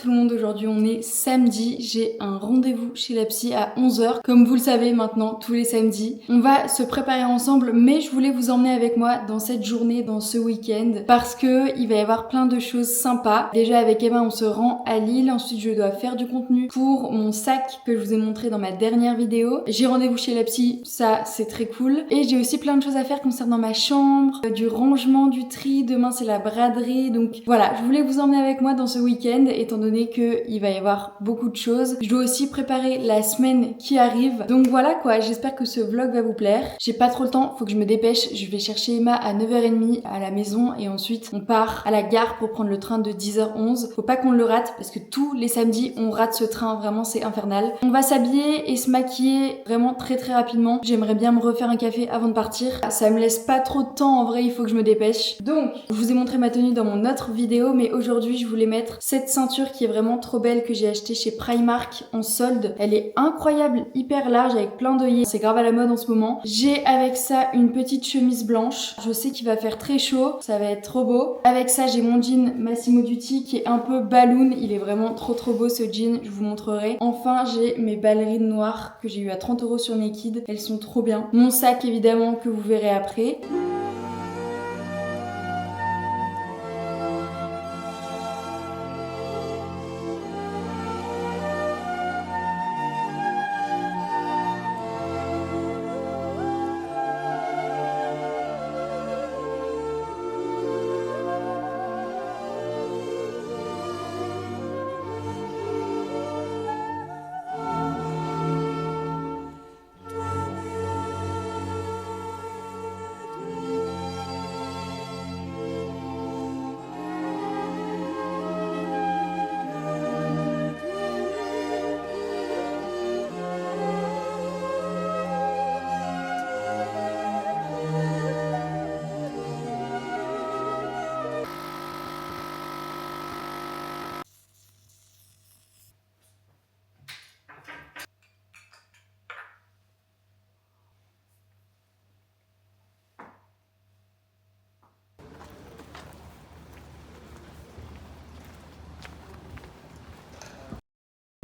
tout le monde, aujourd'hui on est samedi, j'ai un rendez-vous chez la psy à 11 h, comme vous le savez maintenant tous les samedis. On va se préparer ensemble, mais je voulais vous emmener avec moi dans cette journée, dans ce week-end, parce que il va y avoir plein de choses sympas. Déjà avec Emma on se rend à Lille, ensuite je dois faire du contenu pour mon sac que je vous ai montré dans ma dernière vidéo. J'ai rendez-vous chez la psy, ça c'est très cool. Et j'ai aussi plein de choses à faire concernant ma chambre, du rangement, du tri, demain c'est la braderie, donc voilà, je voulais vous emmener avec moi dans ce week-end, étant donné qu'il va y avoir beaucoup de choses. Je dois aussi préparer la semaine qui arrive. Donc voilà quoi, j'espère que ce vlog va vous plaire. J'ai pas trop le temps, faut que je me dépêche. Je vais chercher Emma à 9 h 30 à la maison et ensuite on part à la gare pour prendre le train de 10 h 11. Faut pas qu'on le rate parce que tous les samedis on rate ce train, vraiment c'est infernal. On va s'habiller et se maquiller vraiment très rapidement. J'aimerais bien me refaire un café avant de partir. Ça me laisse pas trop de temps en vrai, il faut que je me dépêche. Donc, je vous ai montré ma tenue dans mon autre vidéo, mais aujourd'hui je voulais mettre cette ceinture qui est vraiment trop belle que j'ai achetée chez Primark en solde. Elle est incroyable, hyper large avec plein d'œillets. C'est grave à la mode en ce moment. J'ai avec ça une petite chemise blanche. Je sais qu'il va faire très chaud, ça va être trop beau. Avec ça, j'ai mon jean Massimo Dutti qui est un peu balloon. Il est vraiment trop beau ce jean, je vous montrerai. Enfin, j'ai mes ballerines noires que j'ai eu à 30 € sur Naked. Elles sont trop bien. Mon sac évidemment que vous verrez après.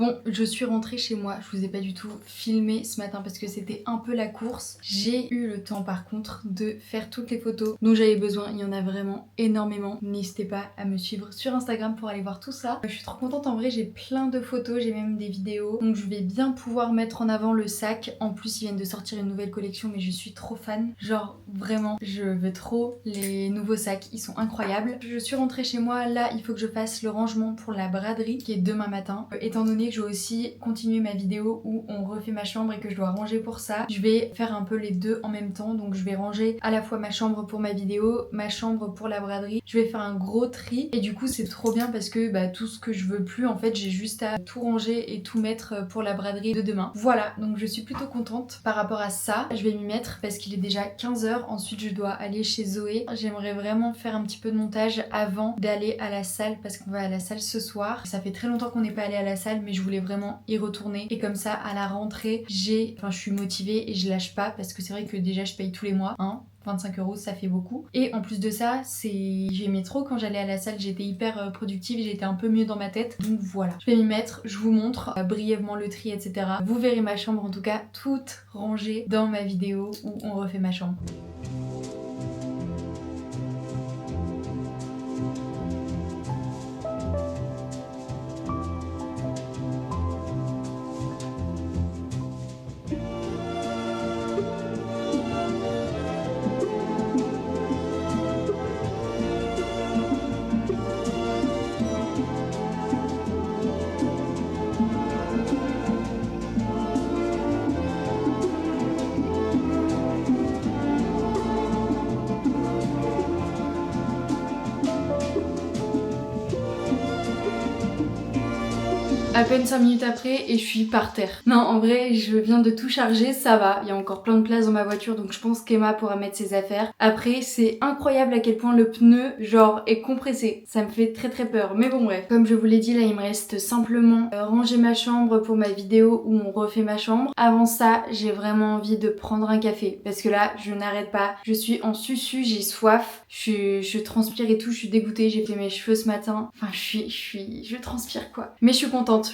Bon, je suis rentrée chez moi, je vous ai pas du tout filmé ce matin parce que c'était un peu la course. J'ai eu le temps par contre de faire toutes les photos dont j'avais besoin, il y en a vraiment énormément. N'hésitez pas à me suivre sur Instagram pour aller voir tout ça. Je suis trop contente, en vrai j'ai plein de photos, j'ai même des vidéos. Donc je vais bien pouvoir mettre en avant le sac. En plus ils viennent de sortir une nouvelle collection mais je suis trop fan. Genre vraiment, je veux trop les nouveaux sacs, ils sont incroyables. Je suis rentrée chez moi, là il faut que je fasse le rangement pour la braderie qui est demain matin. Étant donné que je vais aussi continuer ma vidéo où on refait ma chambre et que je dois ranger pour ça, je vais faire un peu les deux en même temps. Donc je vais ranger à la fois ma chambre pour ma vidéo, ma chambre pour la braderie. Je vais faire un gros tri et du coup c'est trop bien parce que tout ce que je veux plus en fait j'ai juste à tout ranger et tout mettre pour la braderie de demain. Voilà, donc je suis plutôt contente par rapport à ça. Je vais m'y mettre parce qu'il est déjà 15 h. Ensuite je dois aller chez Zoé. J'aimerais vraiment faire un petit peu de montage avant d'aller à la salle parce qu'on va à la salle ce soir. Ça fait très longtemps qu'on n'est pas allé à la salle mais je voulais vraiment y retourner et comme ça à la rentrée je suis motivée et je lâche pas parce que c'est vrai que déjà je paye tous les mois, hein. 25 € ça fait beaucoup et en plus de ça j'aimais trop quand j'allais à la salle, j'étais hyper productive et j'étais un peu mieux dans ma tête, donc voilà, je vais m'y mettre, je vous montre brièvement le tri etc. Vous verrez ma chambre en tout cas toute rangée dans ma vidéo où on refait ma chambre. À peine 5 minutes après et je suis par terre. Non, en vrai, je viens de tout charger, ça va. Il y a encore plein de place dans ma voiture, donc je pense qu'Emma pourra mettre ses affaires. Après, c'est incroyable à quel point le pneu, genre, est compressé. Ça me fait très peur. Mais bon, bref. Comme je vous l'ai dit, là, il me reste simplement ranger ma chambre pour ma vidéo où on refait ma chambre. Avant ça, j'ai vraiment envie de prendre un café. Parce que là, je n'arrête pas. Je suis en susu, j'ai soif. Je transpire et tout, je suis dégoûtée. J'ai fait mes cheveux ce matin. Enfin, je transpire quoi. Mais je suis contente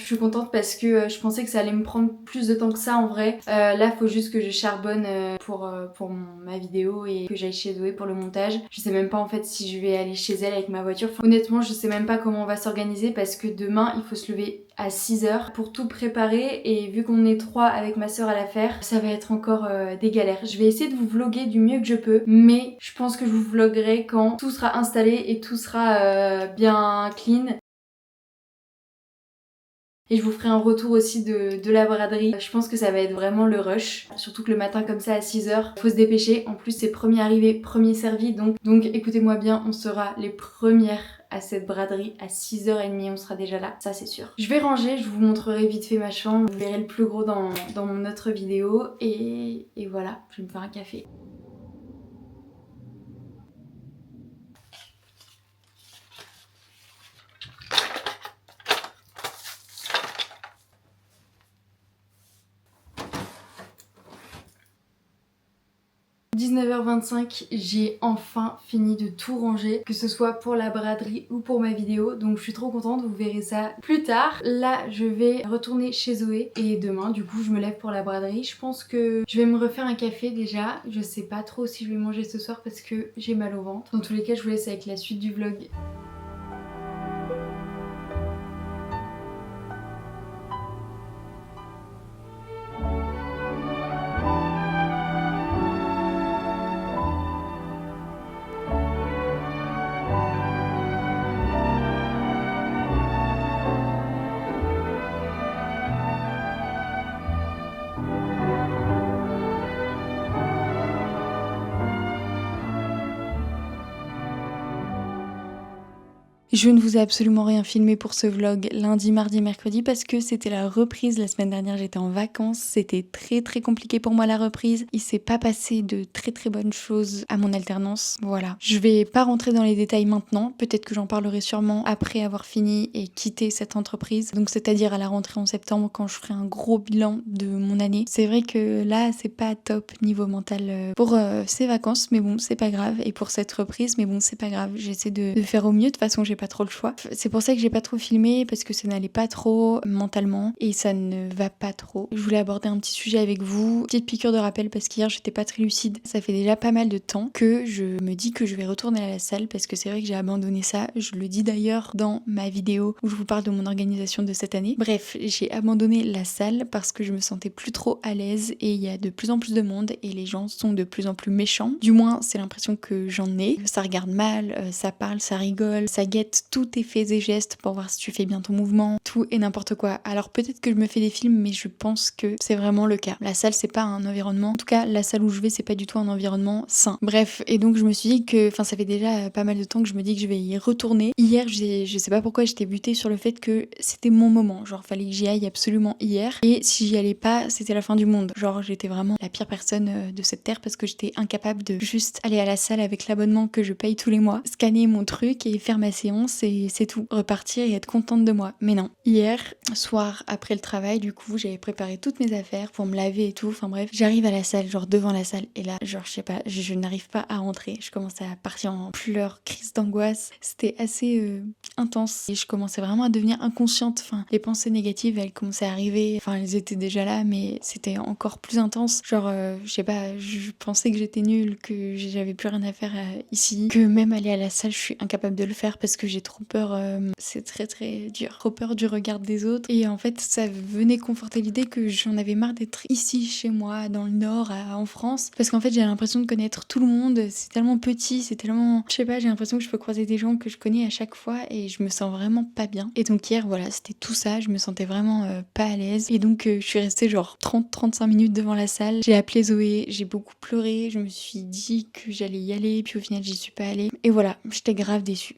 parce que je pensais que ça allait me prendre plus de temps que ça en vrai. Là, faut juste que je charbonne pour ma vidéo et que j'aille chez Zoé pour le montage. Je sais même pas en fait si je vais aller chez elle avec ma voiture. Enfin, honnêtement, je sais même pas comment on va s'organiser parce que demain, il faut se lever à 6h pour tout préparer et vu qu'on est 3 avec ma soeur à la faire, ça va être encore des galères. Je vais essayer de vous vlogger du mieux que je peux, mais je pense que je vous vloggerai quand tout sera installé et tout sera bien clean. Et je vous ferai un retour aussi de la braderie. Je pense que ça va être vraiment le rush. Surtout que le matin comme ça à 6h, faut se dépêcher. En plus c'est premier arrivé, premier servi. Donc écoutez-moi bien, on sera les premières à cette braderie à 6h30, on sera déjà là, ça c'est sûr. Je vais ranger, je vous montrerai vite fait ma chambre. Vous verrez le plus gros dans mon autre vidéo. Et voilà, je vais me faire un café. 19h25, j'ai enfin fini de tout ranger, que ce soit pour la braderie ou pour ma vidéo, donc je suis trop contente, vous verrez ça plus tard. Là, je vais retourner chez Zoé et demain, du coup, je me lève pour la braderie. Je pense que je vais me refaire un café déjà. Je sais pas trop si je vais manger ce soir parce que j'ai mal au ventre. Dans tous les cas, je vous laisse avec la suite du vlog. Je ne vous ai absolument rien filmé pour ce vlog lundi, mardi, mercredi parce que c'était la reprise. La semaine dernière, j'étais en vacances. C'était très compliqué pour moi la reprise. Il s'est pas passé de très bonnes choses à mon alternance. Voilà. Je vais pas rentrer dans les détails maintenant. Peut-être que j'en parlerai sûrement après avoir fini et quitté cette entreprise. Donc c'est-à-dire à la rentrée en septembre quand je ferai un gros bilan de mon année. C'est vrai que là, c'est pas top niveau mental pour ces vacances. Mais bon, c'est pas grave. Et pour cette reprise, mais bon, c'est pas grave. J'essaie de faire au mieux. De toute façon, j'ai pas trop le choix. C'est pour ça que j'ai pas trop filmé parce que ça n'allait pas trop mentalement et ça ne va pas trop. Je voulais aborder un petit sujet avec vous, petite piqûre de rappel parce qu'hier j'étais pas très lucide. Ça fait déjà pas mal de temps que je me dis que je vais retourner à la salle parce que c'est vrai que j'ai abandonné ça. Je le dis d'ailleurs dans ma vidéo où je vous parle de mon organisation de cette année. Bref, j'ai abandonné la salle parce que je me sentais plus trop à l'aise et il y a de plus en plus de monde et les gens sont de plus en plus méchants. Du moins, c'est l'impression que j'en ai. Ça regarde mal, ça parle, ça rigole, ça guette tous tes faits et gestes pour voir si tu fais bien ton mouvement, tout et n'importe quoi. Alors peut-être que je me fais des films, mais je pense que c'est vraiment le cas. La salle, c'est pas un environnement, en tout cas la salle où je vais, c'est pas du tout un environnement sain. Bref, et donc je me suis dit que, enfin ça fait déjà pas mal de temps que je me dis que je vais y retourner. Hier, je sais pas pourquoi j'étais butée sur le fait que c'était mon moment, genre fallait que j'y aille absolument hier, et si j'y allais pas, c'était la fin du monde. Genre j'étais vraiment la pire personne de cette terre parce que j'étais incapable de juste aller à la salle avec l'abonnement que je paye tous les mois, scanner mon truc et faire ma séance et c'est tout, repartir et être contente de moi. Mais non. Hier soir après le travail, du coup j'avais préparé toutes mes affaires pour me laver et tout, enfin bref, j'arrive à la salle, genre devant la salle et là genre je sais pas, je n'arrive pas à rentrer, je commence à partir en pleurs, crise d'angoisse, c'était assez intense et je commençais vraiment à devenir inconsciente, enfin les pensées négatives elles commençaient à arriver, enfin elles étaient déjà là mais c'était encore plus intense, genre je sais pas, je pensais que j'étais nulle, que j'avais plus rien à faire ici, que même aller à la salle je suis incapable de le faire parce que j'ai trop peur, c'est très dur, trop peur du regard des autres et en fait ça venait conforter l'idée que j'en avais marre d'être ici chez moi dans le nord en France parce qu'en fait j'ai l'impression de connaître tout le monde, c'est tellement petit, c'est tellement, je sais pas, j'ai l'impression que je peux croiser des gens que je connais à chaque fois et je me sens vraiment pas bien et donc hier voilà c'était tout ça, je me sentais vraiment pas à l'aise et donc je suis restée genre 30-35 minutes devant la salle, j'ai appelé Zoé, j'ai beaucoup pleuré, je me suis dit que j'allais y aller puis au final j'y suis pas allée et voilà, j'étais grave déçue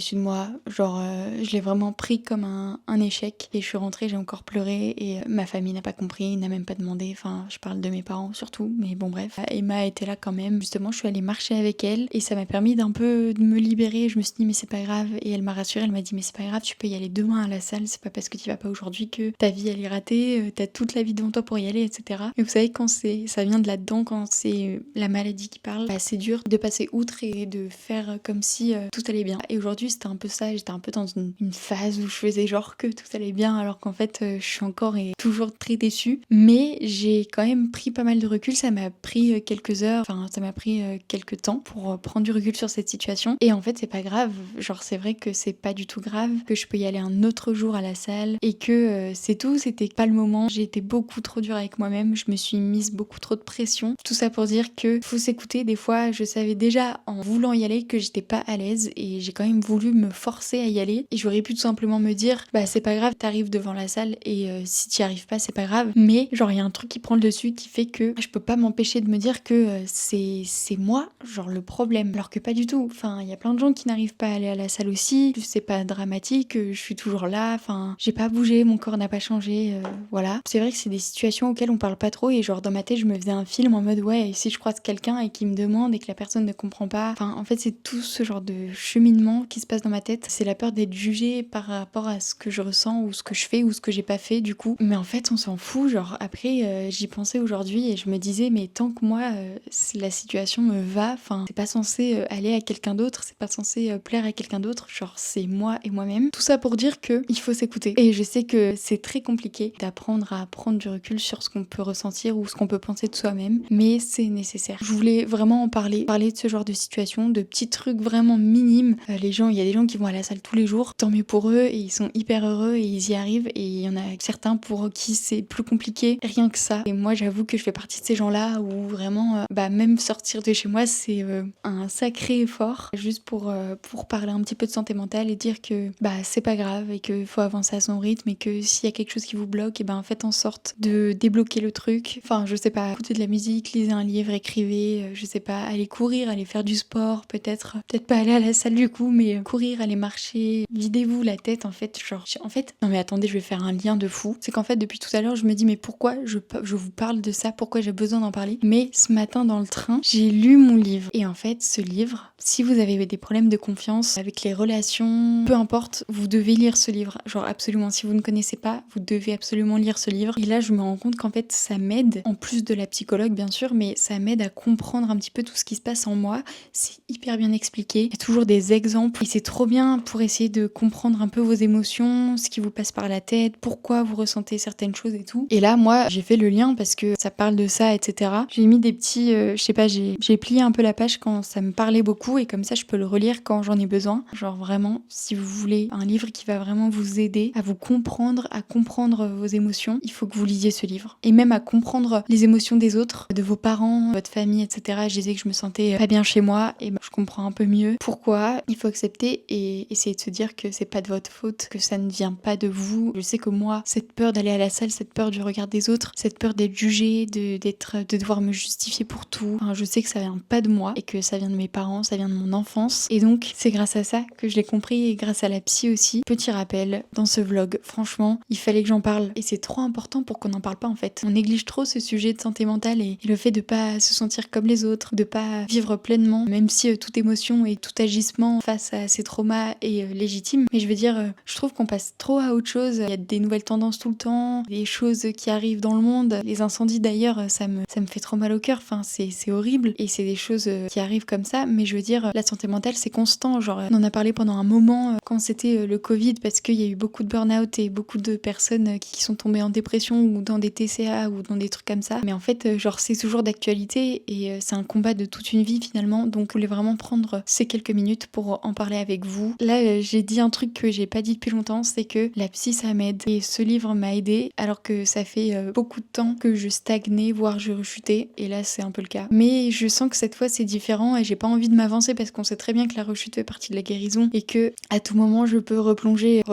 déçue de moi. Genre, je l'ai vraiment pris comme un échec. Et je suis rentrée, j'ai encore pleuré. Et ma famille n'a pas compris, n'a même pas demandé. Enfin, je parle de mes parents surtout. Mais bon, bref. Emma était là quand même. Justement, je suis allée marcher avec elle. Et ça m'a permis d'un peu de me libérer. Je me suis dit, mais c'est pas grave. Et elle m'a rassurée. Elle m'a dit, mais c'est pas grave, tu peux y aller demain à la salle. C'est pas parce que tu vas pas aujourd'hui que ta vie elle est ratée. T'as toute la vie devant toi pour y aller, etc. Et vous savez, quand ça vient de là-dedans, quand c'est la maladie qui parle, bah, c'est dur de passer outre et de faire comme si tout allait bien. Et aujourd'hui, c'était un peu ça. J'étais un peu dans une phase où je faisais genre que tout allait bien, alors qu'en fait, je suis encore et toujours très déçue. Mais j'ai quand même pris pas mal de recul. Ça m'a pris quelques heures, enfin, ça m'a pris quelques temps pour prendre du recul sur cette situation. Et en fait, c'est pas grave. Genre, c'est vrai que c'est pas du tout grave, que je peux y aller un autre jour à la salle et que c'est tout. C'était pas le moment. J'ai été beaucoup trop dure avec moi-même. Je me suis mise beaucoup trop de pression. Tout ça pour dire que faut s'écouter. Des fois, je savais déjà en voulant y aller que j'étais pas à l'aise et j'ai quand même voulu me forcer à y aller. Et j'aurais pu tout simplement me dire, bah c'est pas grave, t'arrives devant la salle et si t'y arrives pas, c'est pas grave. Mais genre, il y a un truc qui prend le dessus qui fait que je peux pas m'empêcher de me dire que c'est moi, genre le problème. Alors que pas du tout. Enfin, il y a plein de gens qui n'arrivent pas à aller à la salle aussi. C'est pas dramatique, je suis toujours là. Enfin, j'ai pas bougé, mon corps n'a pas changé. Voilà. C'est vrai que c'est des situations auxquelles on parle pas trop et genre dans ma tête, je me faisais un film en mode ouais, et si je croise quelqu'un et qui me demande et que la personne ne comprend pas. Enfin, en fait, c'est tout ce genre de cheminement qui se passe dans ma tête. C'est la peur d'être jugée par rapport à ce que je ressens ou ce que je fais ou ce que j'ai pas fait du coup. Mais en fait, on s'en fout. Genre après, j'y pensais aujourd'hui et je me disais mais tant que moi, la situation me va, enfin, c'est pas censé aller à quelqu'un d'autre, c'est pas censé plaire à quelqu'un d'autre. Genre c'est moi et moi-même. Tout ça pour dire que il faut s'écouter. Et je sais que c'est très compliqué d'apprendre à prendre du recul sur ce qu'on peut ressentir ou ce qu'on peut penser de soi-même, mais c'est nécessaire. Je voulais vraiment en parler de ce genre de situation, de petits trucs vraiment minimes. Les gens, il y a des gens qui vont à la salle tous les jours, tant mieux pour eux et ils sont hyper heureux et ils y arrivent et il y en a certains pour qui c'est plus compliqué, rien que ça. Et moi j'avoue que je fais partie de ces gens-là où vraiment, même sortir de chez moi c'est un sacré effort juste pour parler un petit peu de santé mentale et dire que c'est pas grave et qu'il faut avancer à son rythme et que s'il y a quelque chose qui vous bloque, et faites en sorte de débloquer le truc. Enfin, je sais pas, écoutez de la musique, lisez un livre, écrivez, je sais pas, allez courir, allez faire du sport, peut-être pas aller à la salle du coup, mais courir, aller marcher, videz-vous la tête en fait, genre, non mais attendez, je vais faire un lien de fou. C'est qu'en fait, depuis tout à l'heure, je me dis mais pourquoi je vous parle de ça, pourquoi j'ai besoin d'en parler. Mais ce matin dans le train, j'ai lu mon livre et en fait, ce livre, si vous avez des problèmes de confiance avec les relations, peu importe, vous devez lire ce livre. Genre absolument, si vous ne connaissez pas, vous devez absolument lire ce livre. Et là, je me rends compte qu'en fait, ça m'aide, en plus de la psychologue bien sûr, mais ça m'aide à comprendre un petit peu tout ce qui se passe en moi. C'est hyper bien expliqué. Il y a toujours des exemples et c'est trop bien pour essayer de comprendre un peu vos émotions, ce qui vous passe par la tête, pourquoi vous ressentez certaines choses et tout. Et là, moi, j'ai fait le lien parce que ça parle de ça, etc. J'ai mis des petits, je sais pas, j'ai plié un peu la page quand ça me parlait beaucoup et comme ça, je peux le relire quand j'en ai besoin. Genre vraiment, si vous voulez un livre qui va vraiment vous aider à vous comprendre, à comprendre vos émotions, il faut que vous lisiez ce livre. Et même à comprendre les émotions des autres, de vos parents, votre famille, etc. Je disais que je me sentais pas bien chez moi et je comprends un peu mieux pourquoi. Il faut accepter et essayer de se dire que c'est pas de votre faute, que ça ne vient pas de vous. Je sais que moi, cette peur d'aller à la salle, cette peur du regard des autres, cette peur d'être jugée, de devoir me justifier pour tout, enfin, je sais que ça vient pas de moi et que ça vient de mes parents, ça vient de mon enfance. Et donc, c'est grâce à ça que je l'ai compris et grâce à la psy aussi. Petit rappel dans ce vlog, franchement, il fallait que j'en parle et c'est trop important pour qu'on n'en parle pas en fait. On néglige trop ce sujet de santé mentale et le fait de pas se sentir comme les autres, de pas vivre pleinement, même si toute émotion et tout agissement face à ces traumas est légitime. Mais je veux dire, je trouve qu'on passe trop à autre chose. Il y a des nouvelles tendances tout le temps, des choses qui arrivent dans le monde. Les incendies d'ailleurs, ça me fait trop mal au cœur. Enfin, c'est horrible et c'est des choses qui arrivent comme ça. Mais je veux dire, la santé mentale, c'est constant. Genre, on en a parlé pendant un moment quand c'était le Covid parce qu'il y a eu beaucoup de burn-out et beaucoup de personnes qui sont tombées en dépression ou dans des TCA ou dans des trucs comme ça. Mais en fait, genre, c'est toujours d'actualité et c'est un combat de toute une vie finalement. Donc, je voulais vraiment prendre ces quelques minutes pour en parler avec vous. Là, j'ai dit un truc que j'ai pas dit depuis longtemps, c'est que la psy, ça m'aide. Et ce livre m'a aidé alors que ça fait beaucoup de temps que je stagnais, voire je rechutais. Et là, c'est un peu le cas. Mais je sens que cette fois, c'est différent et j'ai pas envie de m'avancer parce qu'on sait très bien que la rechute fait partie de la guérison et que à tout moment, je peux replonger,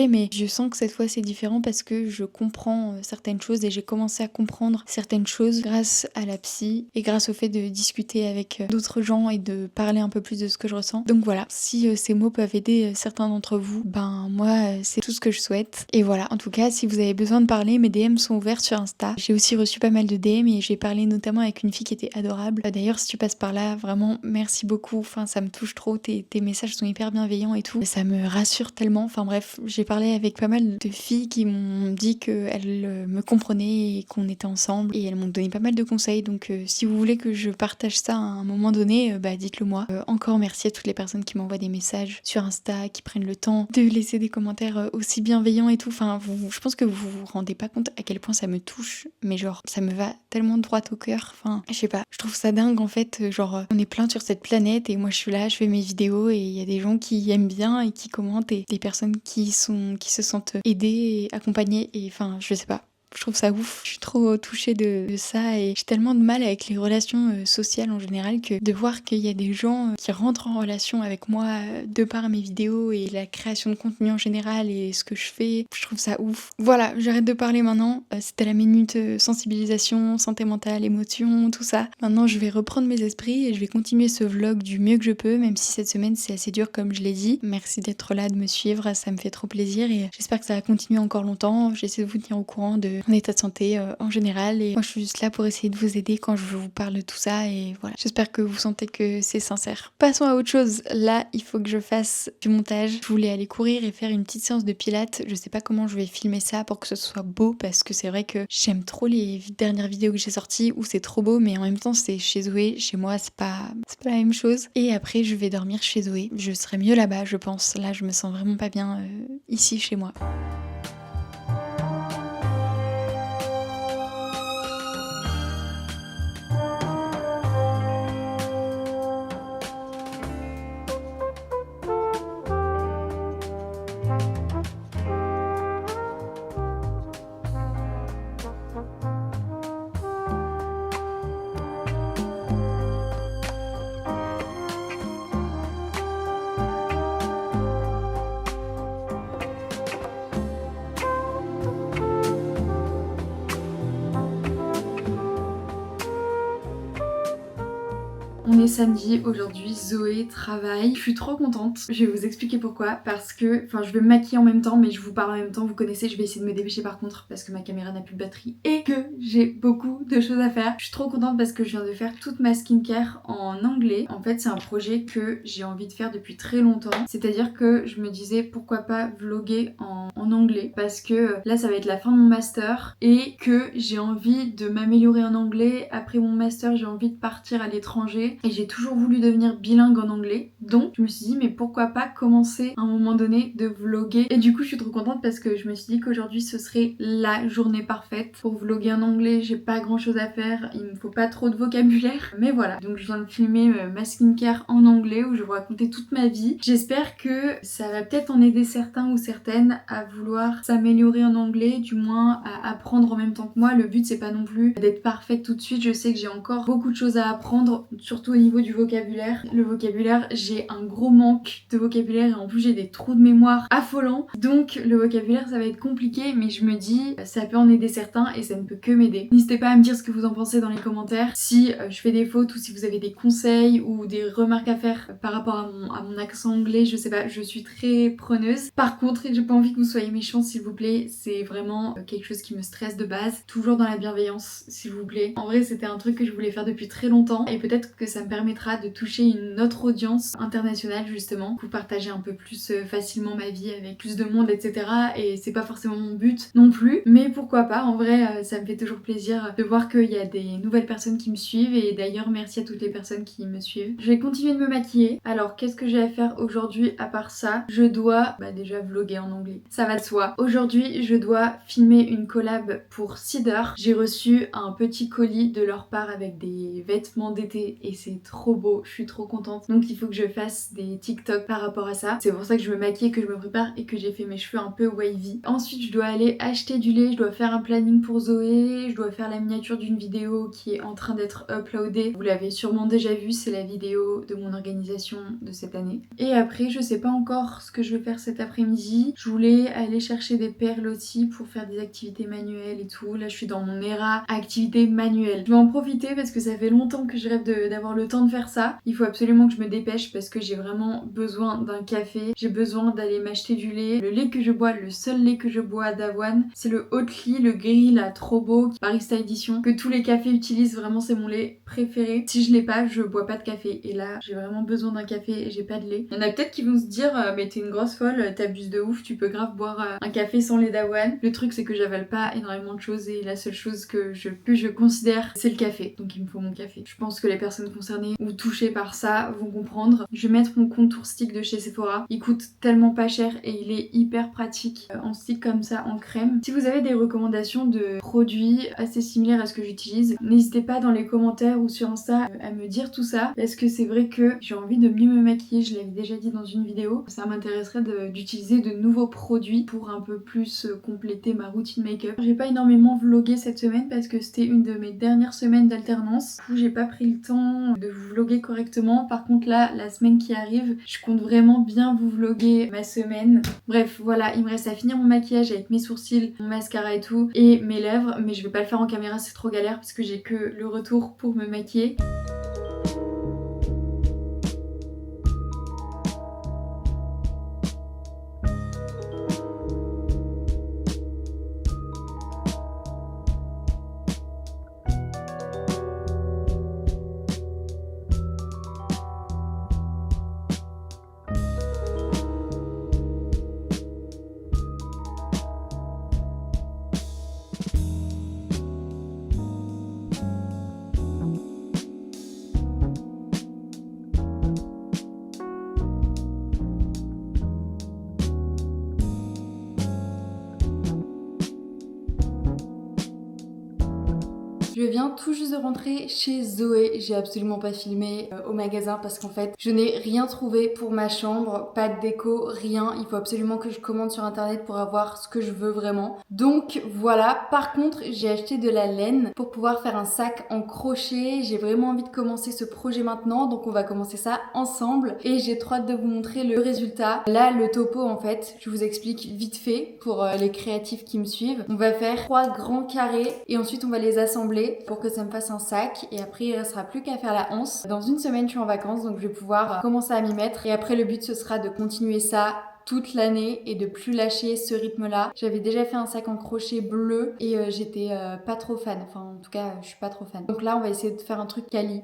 mais je sens que cette fois, c'est différent parce que je comprends certaines choses et j'ai commencé à comprendre certaines choses grâce à la psy et grâce au fait de discuter avec d'autres gens et de parler un peu plus de ce que je ressens. Donc voilà, si ces mots peuvent aider certains d'entre vous, ben moi c'est tout ce que je souhaite. Et voilà, en tout cas si vous avez besoin de parler, mes DM sont ouverts sur Insta. J'ai aussi reçu pas mal de DM et j'ai parlé notamment avec une fille qui était adorable. D'ailleurs si tu passes par là, vraiment merci beaucoup, enfin ça me touche trop, tes messages sont hyper bienveillants et tout. Ça me rassure tellement, enfin bref, j'ai parlé avec pas mal de filles qui m'ont dit qu'elles me comprenaient et qu'on était ensemble et elles m'ont donné pas mal de conseils. Donc si vous voulez que je partage ça à un moment donné, bah dites-le moi. Encore merci à toutes les personnes qui m'envoient des messages sur Insta, qui prennent le temps de laisser des commentaires aussi bienveillants et tout. Enfin, je pense que vous vous rendez pas compte à quel point ça me touche, mais genre ça me va tellement droit au cœur. Enfin, je sais pas, je trouve ça dingue en fait. Genre on est plein sur cette planète et moi je suis là, je fais mes vidéos et il y a des gens qui aiment bien et qui commentent et des personnes qui se sentent aidées et accompagnées et enfin je sais pas. Je trouve ça ouf. Je suis trop touchée de ça et j'ai tellement de mal avec les relations sociales en général que de voir qu'il y a des gens qui rentrent en relation avec moi de par mes vidéos et la création de contenu en général et ce que je fais, je trouve ça ouf. Voilà, j'arrête de parler maintenant. C'était la minute sensibilisation, santé mentale, émotion, tout ça. Maintenant, je vais reprendre mes esprits et je vais continuer ce vlog du mieux que je peux, même si cette semaine c'est assez dur comme je l'ai dit. Merci d'être là, de me suivre, ça me fait trop plaisir et j'espère que ça va continuer encore longtemps. J'essaie de vous tenir au courant de mon état de santé en général et moi je suis juste là pour essayer de vous aider quand je vous parle de tout ça et voilà, j'espère que vous sentez que c'est sincère. Passons à autre chose, là il faut que je fasse du montage. Je voulais aller courir et faire une petite séance de pilates, je sais pas comment je vais filmer ça pour que ce soit beau parce que c'est vrai que j'aime trop les dernières vidéos que j'ai sorties où c'est trop beau mais en même temps c'est chez Zoé, chez moi c'est pas la même chose et après je vais dormir chez Zoé, je serai mieux là-bas je pense, là je me sens vraiment pas bien ici chez moi. On est samedi, aujourd'hui Zoé travaille. Je suis trop contente, je vais vous expliquer pourquoi. Parce que, enfin je vais me maquiller en même temps mais je vous parle en même temps, vous connaissez, je vais essayer de me dépêcher par contre parce que ma caméra n'a plus de batterie et que j'ai beaucoup de choses à faire. Je suis trop contente parce que je viens de faire toute ma skincare en anglais. En fait c'est un projet que j'ai envie de faire depuis très longtemps. C'est-à-dire que je me disais pourquoi pas vlogger en anglais parce que là ça va être la fin de mon master et que j'ai envie de m'améliorer en anglais. Après mon master j'ai envie de partir à l'étranger. Et j'ai toujours voulu devenir bilingue en anglais. Donc je me suis dit mais pourquoi pas commencer à un moment donné de vlogger. Et du coup je suis trop contente parce que je me suis dit qu'aujourd'hui ce serait la journée parfaite pour vlogger en anglais. J'ai pas grand chose à faire, il me faut pas trop de vocabulaire. Mais voilà, donc je viens de filmer ma skincare en anglais où je vais vous raconter toute ma vie. J'espère que ça va peut-être en aider certains ou certaines à vouloir s'améliorer en anglais, du moins à apprendre en même temps que moi. Le but c'est pas non plus d'être parfaite tout de suite. Je sais que j'ai encore beaucoup de choses à apprendre, surtout au niveau du vocabulaire. Le vocabulaire, j'ai un gros manque de vocabulaire et en plus j'ai des trous de mémoire affolants. Donc le vocabulaire ça va être compliqué mais je me dis ça peut en aider certains et ça ne peut que m'aider. N'hésitez pas à me dire ce que vous en pensez dans les commentaires. Si je fais des fautes ou si vous avez des conseils ou des remarques à faire par rapport à mon accent anglais, je sais pas, je suis très preneuse. Par contre, j'ai pas envie que vous soyez méchants s'il vous plaît, c'est vraiment quelque chose qui me stresse de base. Toujours dans la bienveillance s'il vous plaît. En vrai c'était un truc que je voulais faire depuis très longtemps et peut-être que ça me permettra de toucher une autre audience internationale justement, pour partager un peu plus facilement ma vie avec plus de monde etc. Et c'est pas forcément mon but non plus, mais pourquoi pas, en vrai ça me fait toujours plaisir de voir qu'il y a des nouvelles personnes qui me suivent et d'ailleurs merci à toutes les personnes qui me suivent. Je vais continuer de me maquiller. Alors qu'est-ce que j'ai à faire aujourd'hui à part ça? Je dois déjà vlogger en anglais, ça va de soi. Aujourd'hui je dois filmer une collab pour Cider. J'ai reçu un petit colis de leur part avec des vêtements d'été et c'est trop beau, je suis trop contente. Donc il faut que je fasse des TikTok par rapport à ça. C'est pour ça que je me maquille, que je me prépare et que j'ai fait mes cheveux un peu wavy. Ensuite je dois aller acheter du lait, je dois faire un planning pour Zoé, je dois faire la miniature d'une vidéo qui est en train d'être uploadée. Vous l'avez sûrement déjà vu, c'est la vidéo de mon organisation de cette année. Et après je sais pas encore ce que je vais faire cet après-midi. Je voulais aller chercher des perles aussi pour faire des activités manuelles et tout. Là je suis dans mon era activité manuelle. Je vais en profiter parce que ça fait longtemps que je rêve d'avoir avoir le temps de faire ça. Il faut absolument que je me dépêche parce que j'ai vraiment besoin d'un café. J'ai besoin d'aller m'acheter du lait. Le lait que je bois, le seul lait que je bois d'avoine, c'est le Oatly, le gris là, trop beau, Barista Edition, que tous les cafés utilisent. Vraiment, c'est mon lait préféré. Si je l'ai pas, je bois pas de café. Et là, j'ai vraiment besoin d'un café et j'ai pas de lait. Il y en a peut-être qui vont se dire, mais t'es une grosse folle, t'abuses de ouf, tu peux grave boire un café sans lait d'avoine. Le truc, c'est que j'avale pas énormément de choses et la seule chose que je considère, c'est le café. Donc il me faut mon café. Je pense que les personnes concernées ou touchées par ça vont comprendre. Je vais mettre mon contour stick de chez Sephora. Il coûte tellement pas cher et il est hyper pratique en stick comme ça, en crème. Si vous avez des recommandations de produits assez similaires à ce que j'utilise, n'hésitez pas dans les commentaires ou sur Insta à me dire tout ça, parce que c'est vrai que j'ai envie de mieux me maquiller, je l'avais déjà dit dans une vidéo. Ça m'intéresserait d'utiliser de nouveaux produits pour un peu plus compléter ma routine make-up. J'ai pas énormément vlogué cette semaine parce que c'était une de mes dernières semaines d'alternance. Du coup, j'ai pas pris le temps de vous vloguer correctement. Par contre là, la semaine qui arrive, je compte vraiment bien vous vloguer ma semaine. Bref, voilà, il me reste à finir mon maquillage avec mes sourcils, mon mascara et tout, et mes lèvres, mais je vais pas le faire en caméra, c'est trop galère parce que j'ai que le retour pour me maquiller. Je viens tout juste de rentrer chez Zoé, j'ai absolument pas filmé au magasin parce qu'en fait je n'ai rien trouvé pour ma chambre, pas de déco, rien, il faut absolument que je commande sur internet pour avoir ce que je veux vraiment. Donc voilà, par contre j'ai acheté de la laine pour pouvoir faire un sac en crochet, j'ai vraiment envie de commencer ce projet maintenant, donc on va commencer ça ensemble et j'ai trop hâte de vous montrer le résultat. Là le topo en fait, je vous explique vite fait pour les créatifs qui me suivent. On va faire 3 grands carrés et ensuite on va les assembler pour que ça me fasse un sac et après il restera plus qu'à faire la anse. Dans une semaine je suis en vacances donc je vais pouvoir commencer à m'y mettre et après le but ce sera de continuer ça toute l'année et de plus lâcher ce rythme là. J'avais déjà fait un sac en crochet bleu et j'étais pas trop fan, enfin en tout cas je suis pas trop fan. Donc là on va essayer de faire un truc quali.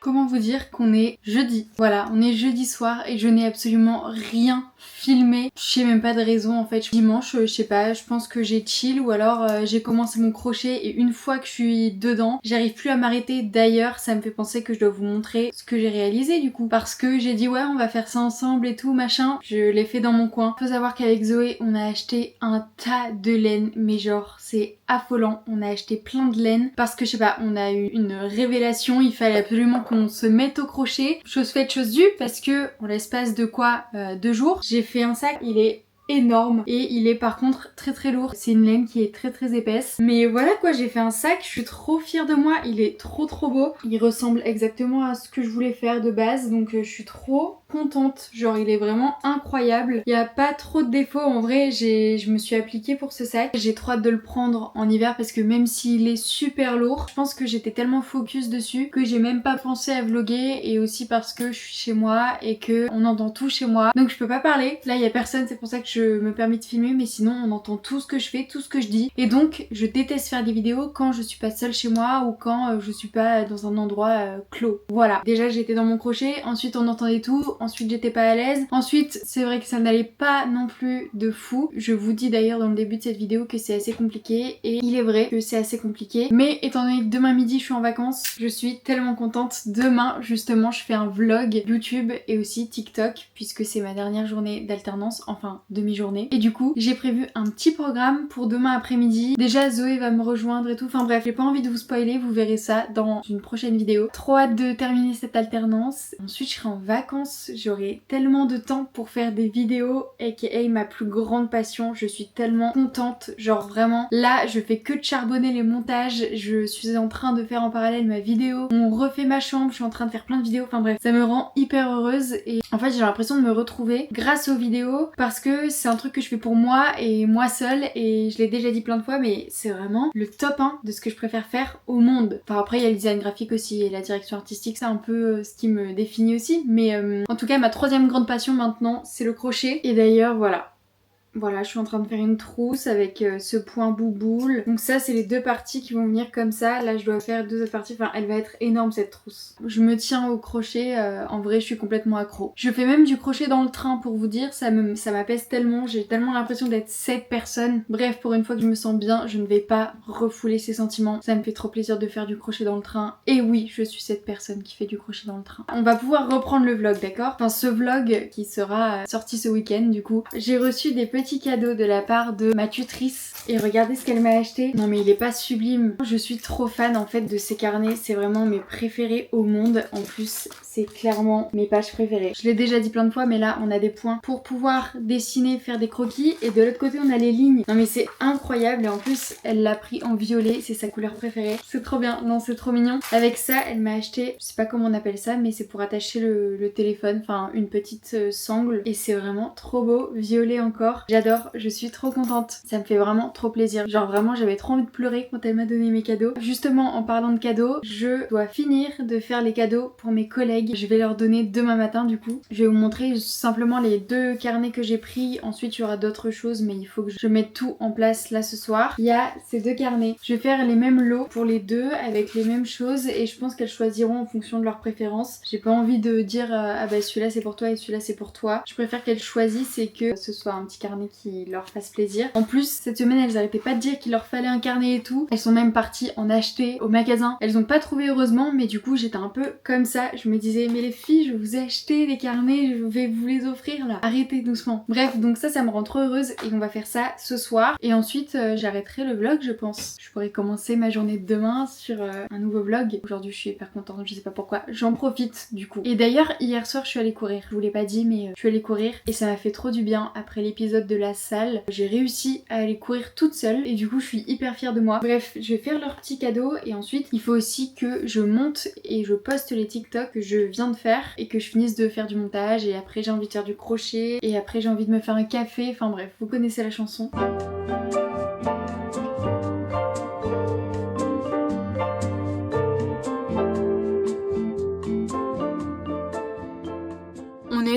Comment vous dire qu'on est jeudi? Voilà, on est jeudi soir et je n'ai absolument rien filmé. Je sais même pas de raison en fait. Dimanche, je sais pas, je pense que j'ai chill ou alors j'ai commencé mon crochet et une fois que je suis dedans, j'arrive plus à m'arrêter. D'ailleurs, ça me fait penser que je dois vous montrer ce que j'ai réalisé du coup. Parce que j'ai dit ouais, on va faire ça ensemble et tout, machin. Je l'ai fait dans mon coin. Faut savoir qu'avec Zoé, on a acheté un tas de laine, mais genre c'est affolant. On a acheté plein de laine parce que je sais pas, on a eu une révélation. Il fallait absolument qu'on se mette au crochet. Chose faite, chose due, parce que en l'espace de quoi 2 jours, j'ai fait un sac, il est énorme et il est par contre très très lourd. C'est une laine qui est très très épaisse. Mais voilà quoi, j'ai fait un sac, je suis trop fière de moi, il est trop beau. Il ressemble exactement à ce que je voulais faire de base, donc je suis trop contente. Genre il est vraiment incroyable. Il n'y a pas trop de défauts en vrai, je me suis appliquée pour ce sac. J'ai trop hâte de le prendre en hiver parce que même s'il est super lourd, je pense que j'étais tellement focus dessus que j'ai même pas pensé à vlogger et aussi parce que je suis chez moi et que on entend tout chez moi. Donc je peux pas parler. Là il y a personne, c'est pour ça que je me permets de filmer, mais sinon on entend tout ce que je fais, tout ce que je dis. Et donc je déteste faire des vidéos quand je suis pas seule chez moi ou quand je suis pas dans un endroit clos. Voilà. Déjà j'étais dans mon crochet, ensuite on entendait tout, ensuite j'étais pas à l'aise. Ensuite c'est vrai que ça n'allait pas non plus de fou. Je vous dis d'ailleurs dans le début de cette vidéo que c'est assez compliqué et il est vrai que c'est assez compliqué. Mais étant donné que demain midi je suis en vacances, je suis tellement contente. Demain justement je fais un vlog YouTube et aussi TikTok puisque c'est ma dernière journée d'alternance, enfin de demi-journée. Et du coup, j'ai prévu un petit programme pour demain après-midi. Déjà, Zoé va me rejoindre et tout. Enfin bref, j'ai pas envie de vous spoiler, vous verrez ça dans une prochaine vidéo. Trop hâte de terminer cette alternance. Ensuite, je serai en vacances. J'aurai tellement de temps pour faire des vidéos, aka ma plus grande passion. Je suis tellement contente. Genre vraiment, là, je fais que de charbonner les montages. Je suis en train de faire en parallèle ma vidéo. On refait ma chambre. Je suis en train de faire plein de vidéos. Enfin bref, ça me rend hyper heureuse. Et en fait, j'ai l'impression de me retrouver grâce aux vidéos parce que c'est un truc que je fais pour moi et moi seule. Et je l'ai déjà dit plein de fois, mais c'est vraiment le top 1 de ce que je préfère faire au monde. Enfin après, il y a le design graphique aussi et la direction artistique. C'est un peu ce qui me définit aussi. Mais en tout cas, ma troisième grande passion maintenant, c'est le crochet. Et d'ailleurs, voilà, je suis en train de faire une trousse avec ce point bouboule. Donc ça, c'est les deux parties qui vont venir comme ça. Là, je dois faire deux autres parties. Enfin, elle va être énorme cette trousse. Je me tiens au crochet. En vrai, je suis complètement accro. Je fais même du crochet dans le train pour vous dire. Ça m'apaise tellement. J'ai tellement l'impression d'être cette personne. Bref, pour une fois que je me sens bien, je ne vais pas refouler ces sentiments. Ça me fait trop plaisir de faire du crochet dans le train. Et oui, je suis cette personne qui fait du crochet dans le train. On va pouvoir reprendre le vlog, d'accord? Enfin, ce vlog qui sera sorti ce week-end, du coup. J'ai reçu des petits cadeau de la part de ma tutrice et regardez ce qu'elle m'a acheté. Non mais il est pas sublime. Je suis trop fan en fait de ces carnets, c'est vraiment mes préférés au monde. En plus c'est clairement mes pages préférées. Je l'ai déjà dit plein de fois mais là on a des points pour pouvoir dessiner, faire des croquis et de l'autre côté on a les lignes. Non mais c'est incroyable et en plus elle l'a pris en violet, c'est sa couleur préférée. C'est trop bien, non c'est trop mignon. Avec ça elle m'a acheté, je sais pas comment on appelle ça mais c'est pour attacher le téléphone, enfin une petite sangle et c'est vraiment trop beau, violet encore. J'adore, je suis trop contente. Ça me fait vraiment trop plaisir. Genre vraiment j'avais trop envie de pleurer quand elle m'a donné mes cadeaux. Justement en parlant de cadeaux, je dois finir de faire les cadeaux pour mes collègues. Je vais leur donner demain matin du coup. Je vais vous montrer simplement les deux carnets que j'ai pris. Ensuite il y aura d'autres choses mais il faut que je mette tout en place là ce soir. Il y a ces deux carnets. Je vais faire les mêmes lots pour les deux avec les mêmes choses et je pense qu'elles choisiront en fonction de leurs préférences. J'ai pas envie de dire ah bah celui-là c'est pour toi et celui-là c'est pour toi. Je préfère qu'elles choisissent et que ce soit un petit carnet qui leur fasse plaisir. En plus cette semaine elles arrêtaient pas de dire qu'il leur fallait un carnet et tout. Elles sont même parties en acheter au magasin. Elles ont pas trouvé heureusement mais du coup j'étais un peu comme ça. Je me disais mais les filles je vous ai acheté des carnets, je vais vous les offrir là. Arrêtez doucement. Bref donc ça me rend trop heureuse et on va faire ça ce soir. Et ensuite j'arrêterai le vlog je pense. Je pourrais commencer ma journée de demain sur un nouveau vlog. Aujourd'hui je suis hyper contente, je sais pas pourquoi. J'en profite du coup. Et d'ailleurs hier soir je suis allée courir. Je vous l'ai pas dit mais je suis allée courir et ça m'a fait trop du bien après l'épisode de la salle. J'ai réussi à aller courir toute seule et du coup je suis hyper fière de moi. Bref, je vais faire leur petit cadeau et ensuite il faut aussi que je monte et je poste les TikTok que je viens de faire et que je finisse de faire du montage et après j'ai envie de faire du crochet et après j'ai envie de me faire un café. Enfin bref, vous connaissez la chanson.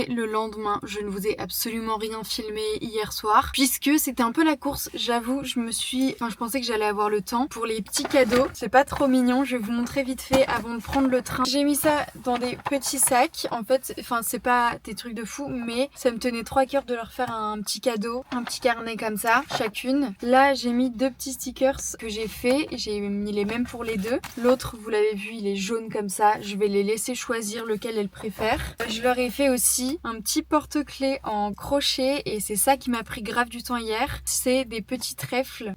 Le lendemain, je ne vous ai absolument rien filmé hier soir puisque c'était un peu la course. J'avoue, je pensais que j'allais avoir le temps pour les petits cadeaux. C'est pas trop mignon, je vais vous montrer vite fait avant de prendre le train. J'ai mis ça dans des petits sacs. En fait, c'est pas des trucs de fou, mais ça me tenait trop à cœur de leur faire un petit cadeau, un petit carnet comme ça, chacune. Là, j'ai mis deux petits stickers que j'ai fait. J'ai mis les mêmes pour les deux. L'autre, vous l'avez vu, il est jaune comme ça. Je vais les laisser choisir lequel elles préfèrent. Je leur ai fait aussi un petit porte-clés en crochet et c'est ça qui m'a pris grave du temps hier. C'est des petits trèfles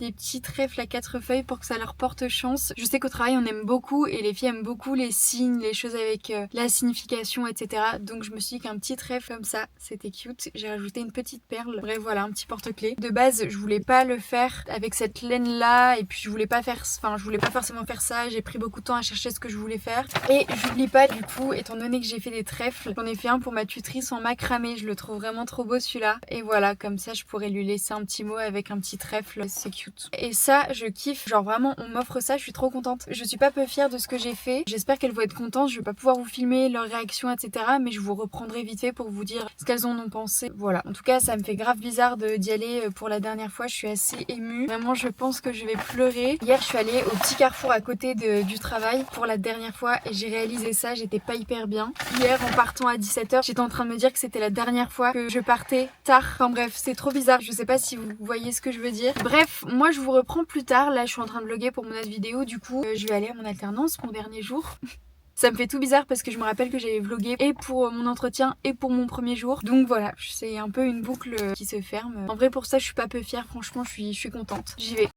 à 4 feuilles pour que ça leur porte chance. Je sais qu'au travail on aime beaucoup et les filles aiment beaucoup les signes, les choses avec la signification, etc. Donc je me suis dit qu'un petit trèfle comme ça, c'était cute. J'ai rajouté une petite perle. Bref voilà, un petit porte-clés. De base, je voulais pas le faire avec cette laine là et puis je voulais pas forcément faire ça. J'ai pris beaucoup de temps à chercher ce que je voulais faire. Et j'oublie pas du coup, étant donné que j'ai fait des trèfles, j'en ai fait un pour ma tutrice en macramé, je le trouve vraiment trop beau celui-là. Et voilà, comme ça je pourrais lui laisser un petit mot avec un petit trèfle, c'est cute. Et ça, je kiffe, genre vraiment on m'offre ça, je suis trop contente. Je suis pas peu fière de ce que j'ai fait, j'espère qu'elles vont être contentes, je vais pas pouvoir vous filmer leurs réactions etc. Mais je vous reprendrai vite fait pour vous dire ce qu'elles en ont pensé. Voilà, en tout cas ça me fait grave bizarre d'y aller pour la dernière fois, je suis assez émue. Vraiment je pense que je vais pleurer. Hier je suis allée au petit carrefour à côté du travail pour la dernière fois et j'ai réalisé ça, j'étais pas hyper bien. Hier en partant à 17h, j'étais en train de me dire que c'était la dernière fois que je partais tard. Enfin bref, c'est trop bizarre, je sais pas si vous voyez ce que je veux dire. Bref, moi je vous reprends plus tard, là je suis en train de vlogger pour mon autre vidéo, du coup je vais aller à mon alternance, mon dernier jour. Ça me fait tout bizarre parce que je me rappelle que j'avais vlogué et pour mon entretien et pour mon premier jour. Donc voilà, c'est un peu une boucle qui se ferme. En vrai pour ça je suis pas peu fière, franchement je suis contente. J'y vais.